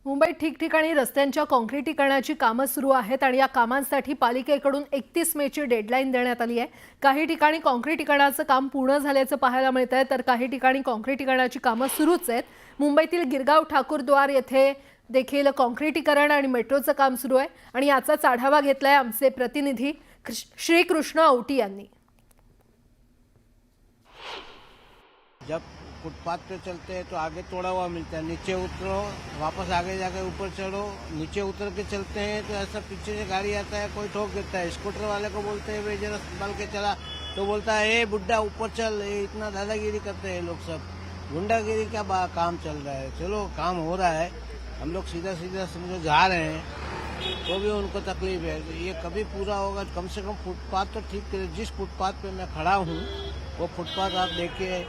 मुंबईत ठिकठिकाणी रस्त्यांच्या काँक्रिटीकरणाची कामं सुरू आहेत आणि या कामांसाठी पालिकेकडून 31 मेची डेडलाईन देण्यात आली आहे। काही ठिकाणी काँक्रिटीकरणाचं काम पूर्ण झाल्याचं पाहायला मिळतंय तर काही ठिकाणी काँक्रिटीकरणाची कामं सुरूच आहेत। मुंबईतील गिरगाव ठाकूरद्वार येथे देखील काँक्रिटीकरण आणि मेट्रोचं काम सुरू आहे आणि याचाच आढावा घेतलाय आमचे प्रतिनिधी श्रीकृष्ण औटी यांनी। जब फुटपाथ पे चलते हैं तो आगे तोड़ा हुआ मिलता है, नीचे उतरो वापस आगे जाकर ऊपर चढ़ो, नीचे उतर के चलते हैं तो ऐसा पीछे से गाड़ी आता है कोई ठोक देता है। स्कूटर वाले को बोलते हैं भाई जरा संभाल के चला तो बोलता है ए बुड्ढा ऊपर चल। ये इतना दादागिरी करते हैं लोग, सब गुंडागिरी का काम चल रहा है। चलो काम हो रहा है, हम लोग सीधा सीधा समझो जा रहे हैं तो भी उनको तकलीफ है। ये कभी पूरा होगा? कम से कम फुटपाथ तो ठीक करे। जिस फुटपाथ पे मैं खड़ा हूँ वो फुटपाथ आप देखिए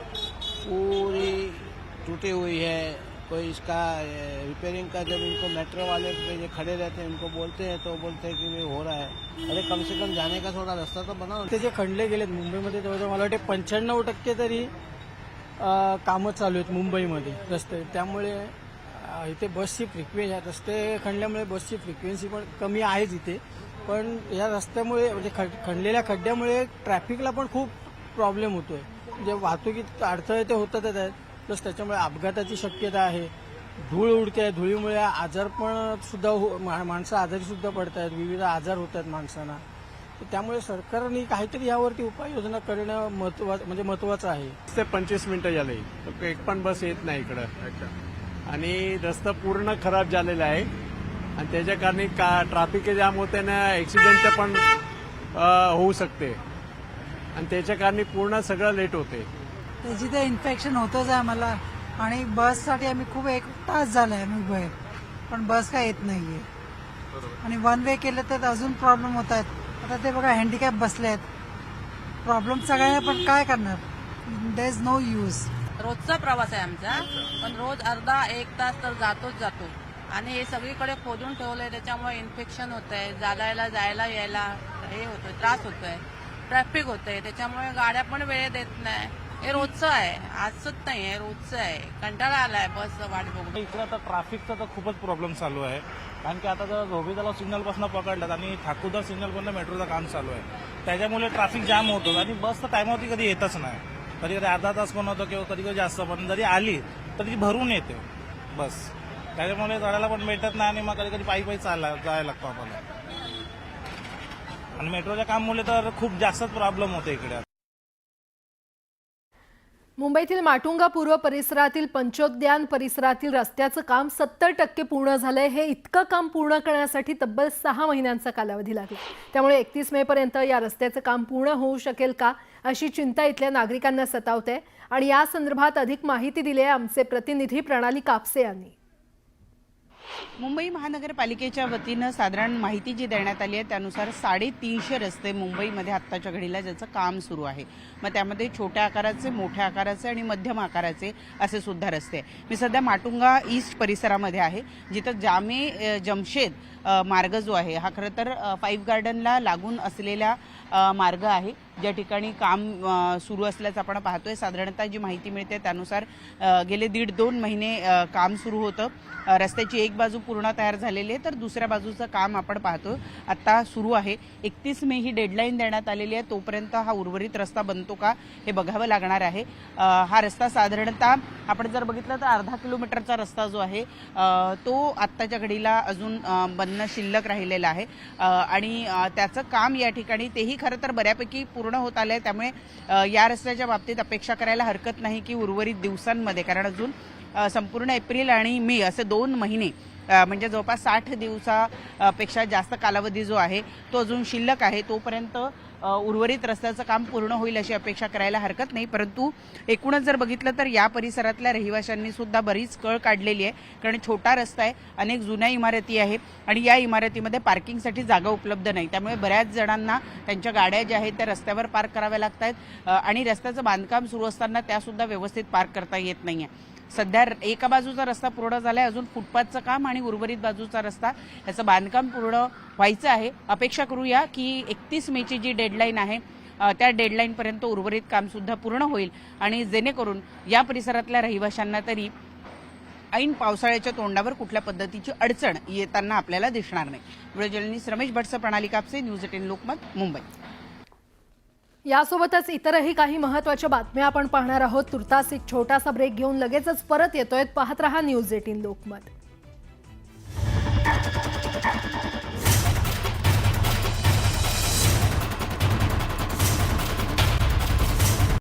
पूरी टूटी हुई है। कोई इसका रिपेयरिंग का जब इनको मेट्रो वाले पे जो खड़े रहते हैं उनको बोलते हैं तो बोलते हैं कि ये हो रहा है। अरे कम से कम जाने का थोड़ा रास्ता तो बनाओ। ते जे खणले गेलेत मुंबईमध्ये जवळजवळ मला वाटते 95% तरी कामं चालू आहेत मुंबईमध्ये रस्ते। त्यामुळे इथे बसची फ्रिक्वेन्सी रस्ते खणल्यामुळे बसची फ्रिक्वेन्सी पण कमी आहेच इथे। पण या रस्त्यामुळे म्हणजे खणलेल्या खड्ड्यामुळे ट्रॅफिकला पण खूप प्रॉब्लेम होतोय। म्हणजे वाहतुकीत अडथळे ते होतातच आहेत, प्लस त्याच्यामुळे अपघाताची शक्यता आहे। धूळ उडते आहे, धुळीमुळे आजार पण सुद्धा माणसं आजारी सुद्धा पडत आहेत, विविध आजार होत आहेत माणसांना। त्यामुळे सरकारने काहीतरी यावरती उपाययोजना करणं महत्त्वाचं आहे। ते 25 मिनिटं झाले एक पण बस येत नाही इकडं आणि रस्ता पूर्ण खराब झालेला आहे आणि त्याच्या कारणी ट्रॅफिक जाम होते ना, ऍक्सिडेंट पण होऊ शकते आणि त्याच्या कारणी पूर्ण सगळं लेट होते। त्याची ते इन्फेक्शन होतच आहे मला आणि बससाठी आम्ही खूप 1 तास झालाय आम्ही उभे आहे, पण बस काय येत नाहीये आणि वन वे केलं तर अजून प्रॉब्लेम होत आहेत। आता ते बघा हँडिकॅप बसले आहेत, प्रॉब्लेम सगळ्यांना, पण काय करणार? There is no use. रोजचा प्रवास आहे आमचा, पण रोज अर्धा 1 तास तर जातो आणि हे सगळीकडे खोदून ठेवलंय, त्याच्यामुळे इन्फेक्शन होत आहे, जायला यायला हे होतोय, त्रास होतोय, ट्रॅफिक होतंय, त्याच्यामुळे गाड्या पण वेळेत देत नाही। हे रोजचं आहे, आजच नाही आहे, रोजचं आहे। कंटाळा आलाय बस वाट बघून। इकडे आता ट्रॅफिकचा तर खूपच प्रॉब्लेम चालू आहे, कारण की आता जर धोबीतला सिग्नलपासून पकडलात आणि ठाकूरदार सिग्नलपासून मेट्रोचं काम चालू आहे, त्याच्यामुळे ट्रॅफिक जाम होतो आणि बस तर टायमावरती कधी येतच नाही। कधी कधी अर्धा तास पण होतं किंवा कधी कधी जास्त, पण जरी आली तर ती भरून येते बस। त्याच्यामुळे चढायला पण भेटत नाही आणि मग कधी कधी पायी जायला लागतो आम्हाला आणि मेट्रोच्या कामामुळे तर खूप जास्तच प्रॉब्लेम होते इकडे। मुंबईतील माटुंगा पूर्व परिसरातील पंचोद्यान परिसरातील रस्त्याचं काम 70% पूर्ण झालंय। हे इतकं काम पूर्ण करण्यासाठी तब्बल 6 महिन्यांचा कालावधी लागला। त्यामुळे 31 मे पर्यंत या रस्त्याचं काम पूर्ण होऊ शकेल का अशी चिंता इथल्या नागरिकांना सतावते आणि या संदर्भात अधिक माहिती दिली आहे आमचे प्रतिनिधी प्रणाली कापसे यांनी। मुंबई महानगरपालिकेच्या वतीनं साधारण माहिती जी देण्यात आली आहे त्यानुसार 350 रस्ते मुंबईमध्ये आत्ताच्या घडीला ज्याचं काम सुरू आहे। मग त्यामध्ये छोट्या आकाराचे, मोठ्या आकाराचे आणि मध्यम आकाराचे असे सुद्धा रस्ते। मी सध्या माटुंगा ईस्ट परिसरामध्ये आहे, जिथं जामे जमशेद मार्ग जो आहे हा खरं तर 5 गार्डनला लागून असलेला मार्ग आहे, ज्या ठिकाणी काम सुरू असल्याचं आपण पाहतोय। साधारणतः जी माहिती मिळते त्यानुसार गेले 1.5-2 महिने काम सुरू होतं। रस्त्याची एक बाजू पूर्ण तयार झालेली आहे, तर दुसऱ्या बाजूचं काम आपण पाहतो आता सुरू आहे। 31 मे ही डेडलाईन देण्यात आलेली आहे, तोपर्यंत हा उर्वरित रस्ता बनतो का हे बघावं लागणार आहे। हा रस्ता साधारणतः आपण जर बघितलं तर अर्धा किलोमीटरचा रस्ता जो आहे तो आत्ताच्या घडीला अजून बनणं शिल्लक राहिलेलं आहे आणि त्याचं काम या ठिकाणी तेही खरं तर बऱ्यापैकी पूर्ण होत आलंय। त्यामुळे या रस्त्याच्या बाबतीत अपेक्षा करायला हरकत नाही की उर्वरित दिवसांमध्ये, कारण अजून संपूर्ण एप्रिल आणि मे असे 2 महिने म्हणजे जवळपास 60 दिवसापेक्षा जास्त कालावधी जो आहे तो अजून शिल्लक आहे, तोपर्यंत उर्वरित रस्त्याचं काम पूर्ण होईल अशी अपेक्षा करायला हरकत नाही। परंतु एकूणच जर बघितलं तर या परिसरातल्या रहिवाशांनी सुद्धा बरीच कळ काढलेली आहे, कारण छोटा रस्ता आहे, अनेक जुन्या इमारती आहे आणि या इमारतीमध्ये पार्किंगसाठी जागा उपलब्ध नाही। त्यामुळे बऱ्याच जणांना त्यांच्या गाड्या ज्या आहेत त्या रस्त्यावर पार्क कराव्या लागतात आणि रस्त्याचं बांधकाम सुरू असताना त्यासुद्धा व्यवस्थित पार्क करता येत नाहीये। सध्या एका बाजूचा रस्ता पूर्ण झालाय, अजून फुटपाथचं काम आणि उर्वरित बाजूचा रस्ता याचं बांधकाम पूर्ण व्हायचं आहे। अपेक्षा करूया की 31 मेची जी डेडलाईन आहे त्या डेडलाईनपर्यंत उर्वरित काम सुद्धा पूर्ण होईल आणि जेणेकरून या परिसरातल्या रहिवाशांना तरी ऐन पावसाळ्याच्या तोंडावर कुठल्या पद्धतीची अडचण येताना आपल्याला दिसणार नाही. व्हिडिओ जर्नलिस्ट रमेश भटसं, प्रणाली कापसे, न्यूज 18 लोकमत, मुंबई. यासोबतच इतरही काही महत्त्वाच्या बातम्या आपण पाहणार आहोत. तुर्तास एक छोटासा ब्रेक घेऊन लगेचच परत येतोय. पाहत रहा न्यूज 18 लोकमत.